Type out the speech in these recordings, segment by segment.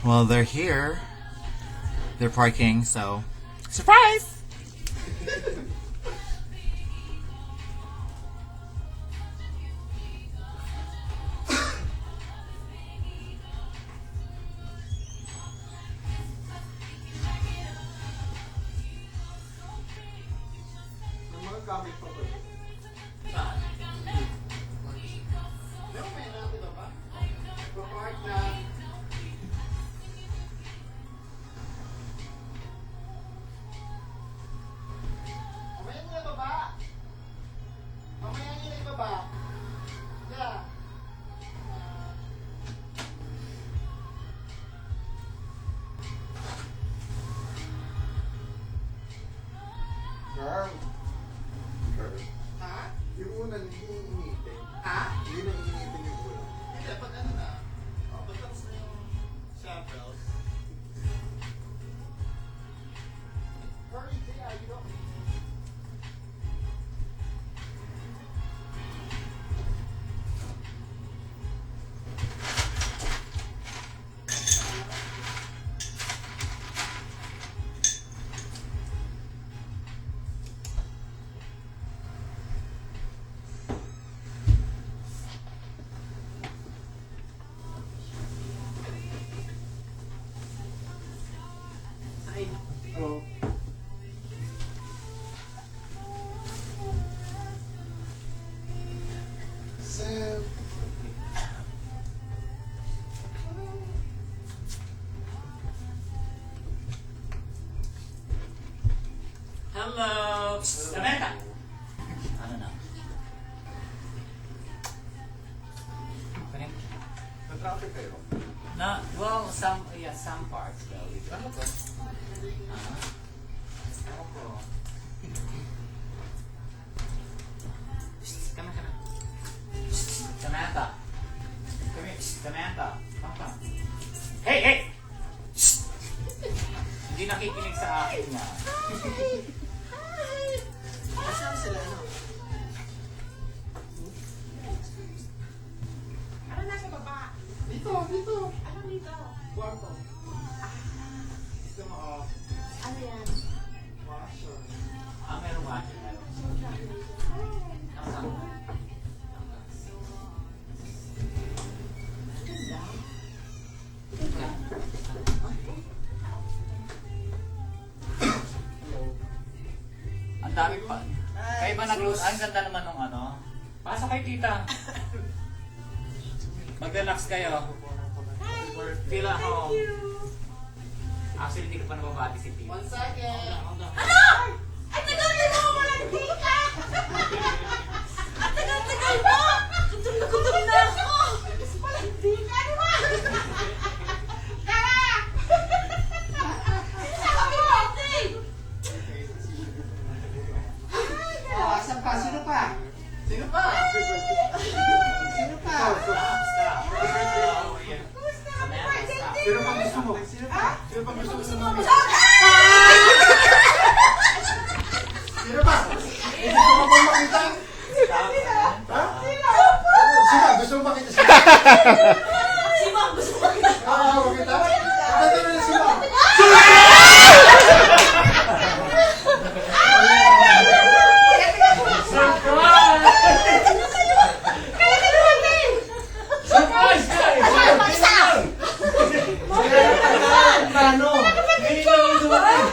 Well, they're here. They're parking, so surprise! May mga gamit pa ba? Meron may natin ba? Papark na. Mamaya nila baba. Mamaya nila ibaba. Yeah. Girl. Ha? Yung una, hindi iniinitin. Ha? Hindi na iniinitin yung una. Hindi, pag ano na. Pag tapos na yung samples. Hurry, Jaya, you don't... Hello. Sam. Hello! Samantha! Ano na? Na-traffic kayo? Well, some parts though. Ano ba? Ako. Come on. Samantha. Come here. Samantha. Come. Hey! Hindi nakikinig sa akin na. Asan sila, ano? Ano nasa baba? Dito! Ano dito? Kwarto. Gusto mo, Ano yan? washer. Meron ba? Ang dami pa. Kaya ba nag-load? Ang ganda naman ng ano. Pasok kay tita. Mag-relax kayo. Feel at home. Actually, hindi ko pa nababati si tita. 1 second. Ano? Ay, tagal-tagal mo lang, di ka! Ang tagal-tagal mo! Gutom na ako! Kasi pala, hindi ka, di ba? Tara! Saka mo, ate! Asan pa? Sino pa? Sino pa? Sino pa? Stop. Kumusta ka, President? Sino pa gusto mo? Sino pa? Sino pa gusto mo sa mga? Sino pa? Hindi ko pa bang makita? Ha? Sino? Gusto mo makita siya? Si Ma'am, gusto mo kita? Makita? Makita mo na si Ma'am. Surprise, guys! Ano? Ngayon na lang dumating.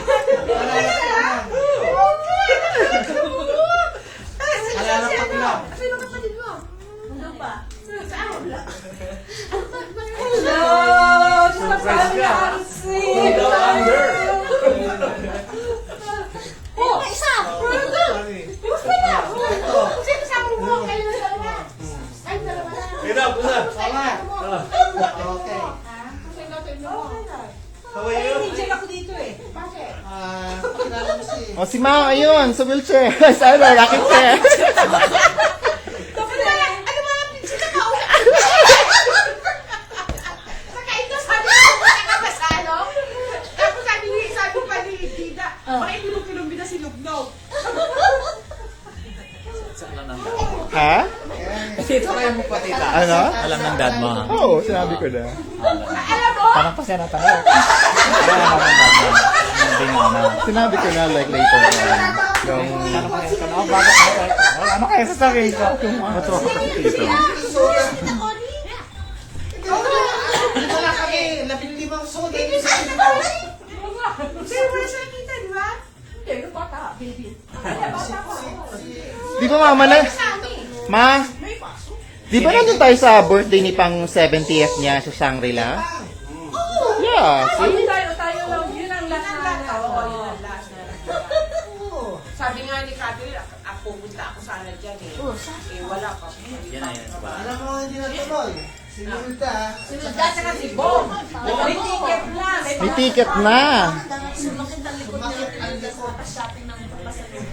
Alalapag lang. Sino kapatid mo? Ano ba? Saan? Wala. Surprise ka! Ikaw under! Oh, may isa! Gusto niya! Kasi kasama mo kayo na dalawa. Ay, dalawa na. Tama. Okay. Kasi natin mo. How are you? Check ako dito eh. Bakit? Pakilala mo si... O si Mao, ayun, sa wheelchair. Sa rocket chair. Tapos na lang, ano mga pinsin na kauna? Saka ito sabi ko, nakakasalo. Tapos sabi pa ni Tita, baka hindi mo kinumbida si Lugnog. Ha? Dito kayo mo pa, tita. Ano? Alam ng dad mo, ha? Oo, sinabi ko na. Alam mo, Tanong pa siya na tanong. Hindi nga na. Sinabi ko na like later on. Yung... Tanong pa siya tanong. Bakit mo? Ano kaya sasabihin ko? Matuwa ko si Tito. Wala kami, 15 soda yung isa Sir, wala siya nakita, di ba? Hindi, yung bata. Baby. Bata pa. Di ba mama na? Sa amin. Ma, May paso. di ba nandun tayo sa birthday ni pang 70th niya sa Shangri-La? Yeah, see? Tayo lang. Yun ang last na. Oo, yun ang last na. Sabi nga ni Catherine, pupunta ako sana dyan eh. Eh, wala pa. Yan na yan. Alam mo, hindi na tuloy. Sinulda. Sinulda sa si Bong. May ticket na. May ticket na. Sumakit ang likod niya. Shopping ng papasalubong.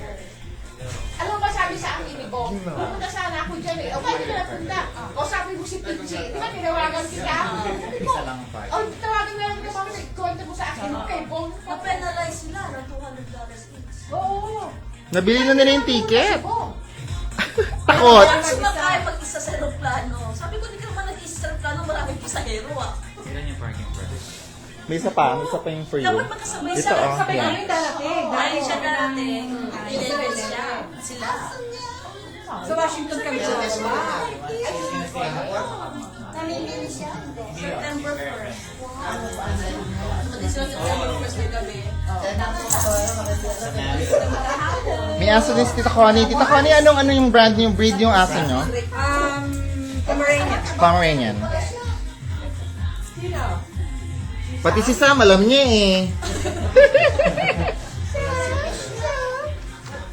Alam mo ba sabi sa akin ni Bong? Pupunta sana ako dyan eh. O, bakit ka napunta? O, sabi mo si Pichi. Di ba tinawagan kita? Sabi ko, Isa lang ang party. o, tawagin na lang kita bakit nag-conta mo sa akin. Okay, Bong. Na-penalize sila ng $200 each. Oo. Nabili na nila yung ticket. Bong. Takot. Ang sumakay pag isa sa aeroplano. Sabi ko, di ka naman nag-isa sa aeroplano, maraming pasahero ah. Ilan yung parking price? May isa pa yung for you. Dapat magkasabay Ito, sila. oh. Sabay Yeah. kami darating. Dahil siya darating. Deliver siya. Sila. Sa Washington kami sa Namimili siya. September 1st. Pati sila September 1st na gabi. May aso din si Tita Connie. Tita Connie, ano yung brand yung breed yung aso nyo? Pomeranian. Pomeranian. Sino? Pati si Sam, alam niya eh.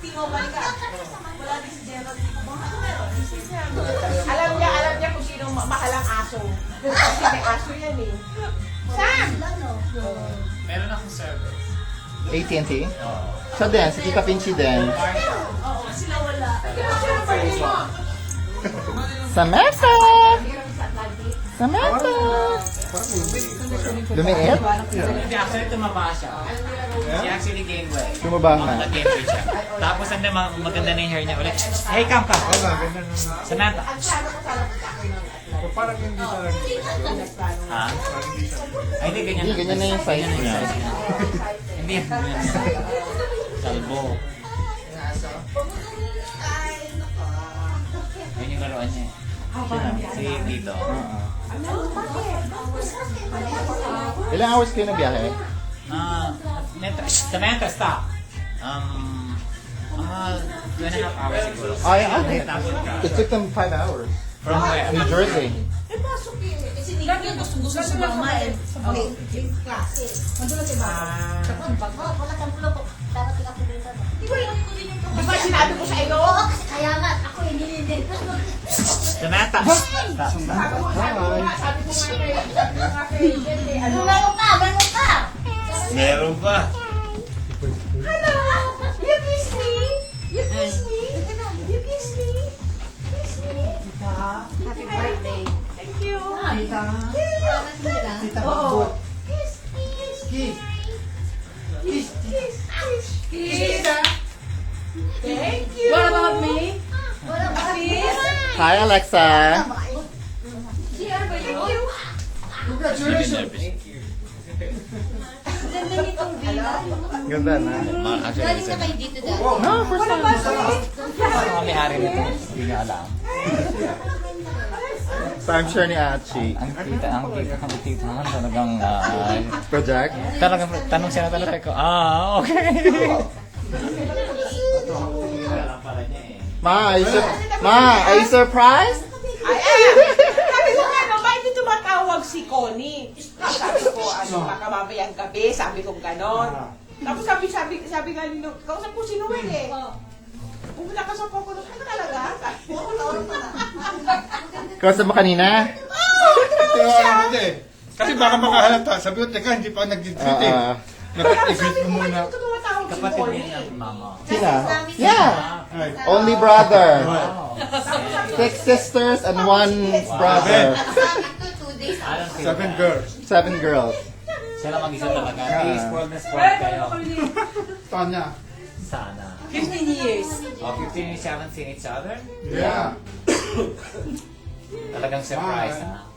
Timo, balik ka. Wala din si Gerald. Alam niya kung sino mahalang aso. Kasi may aso yan eh. Sam! Meron akong server. AT&T? Siya din, si Tita Pinchy din. Oo, sila wala. Samantha! Samantha! Lumiit? Hindi, actually tumaba siya. She actually gained weight. Tumaba na. Nag-gain weight siya. Tapos ano, maganda na yung hair niya ulit. Hey, come. Samantha. Parang hindi talaga. Ha? Ay, hindi, ganyan. Hindi, ganyan na yung size niya. Hindi yan. Salbo. Yun yung laruan niya. Si Tito. Ilang hours kayo na biyahe? Samantha, stop. 2.5 hours siguro. Ay, Tapos ka. it took them 5 hours. From where? New Jersey. Kasi hindi niya gusto sumama eh. Klase. Nandun si Bata. Wala kang pulo po. Darating ako dito. Di ba yung din yung Di ba sinabi ko sa iyo? Kaya nga, ako hindi din. Samantha. Stop. Sabi ko nga kay Jen eh. Ano? Meron ka! Meron pa. Hello! You kiss me? You kiss me? You kiss me? Kiss me? Happy birthday. Thank you. Oo. Kiss, kiss, kiss. Kiss, kiss, kiss. Kiss. Thank you. What about me? Kiss. Hi, Alexa. Thank you. Ganda na. Galing na kayo dito dahil. No, first time. Ano ang may-ari nito? Hindi niya alam. Timeshare ni Achi. Ang tita naman talagang, Project. talagang, tanong siya na talaga ko, okay. Alam pala niya eh. Ma, are you surprised? Ay, sabi ko nga, no, bakit ito matawag si Connie? Sabi ko, baka mamayang gabi, sabi ko gano'n. Tapos sabi nga, kausap ko si Noel eh. Pumunta ka sa Pocono, ano talaga? Kausap mo kanina? Kasi baka makahalata. Sabi ko, teka, hindi pa nag-greet eh. Dapat i-greet mo muna. Bakit ito tumatawag si Kapatid Connie? niya ng mama. Sina? Yeah. Ay. Only brother. Wow. 6 sisters and 1 brother. Alam ko 7 girls. 7 girls. Sila mag-isa talaga. Hindi, spoiled na spoiled kayo. Tanya. Sana. 15 years. 15 years you haven't seen each other? Yeah. Talagang surprise, ha?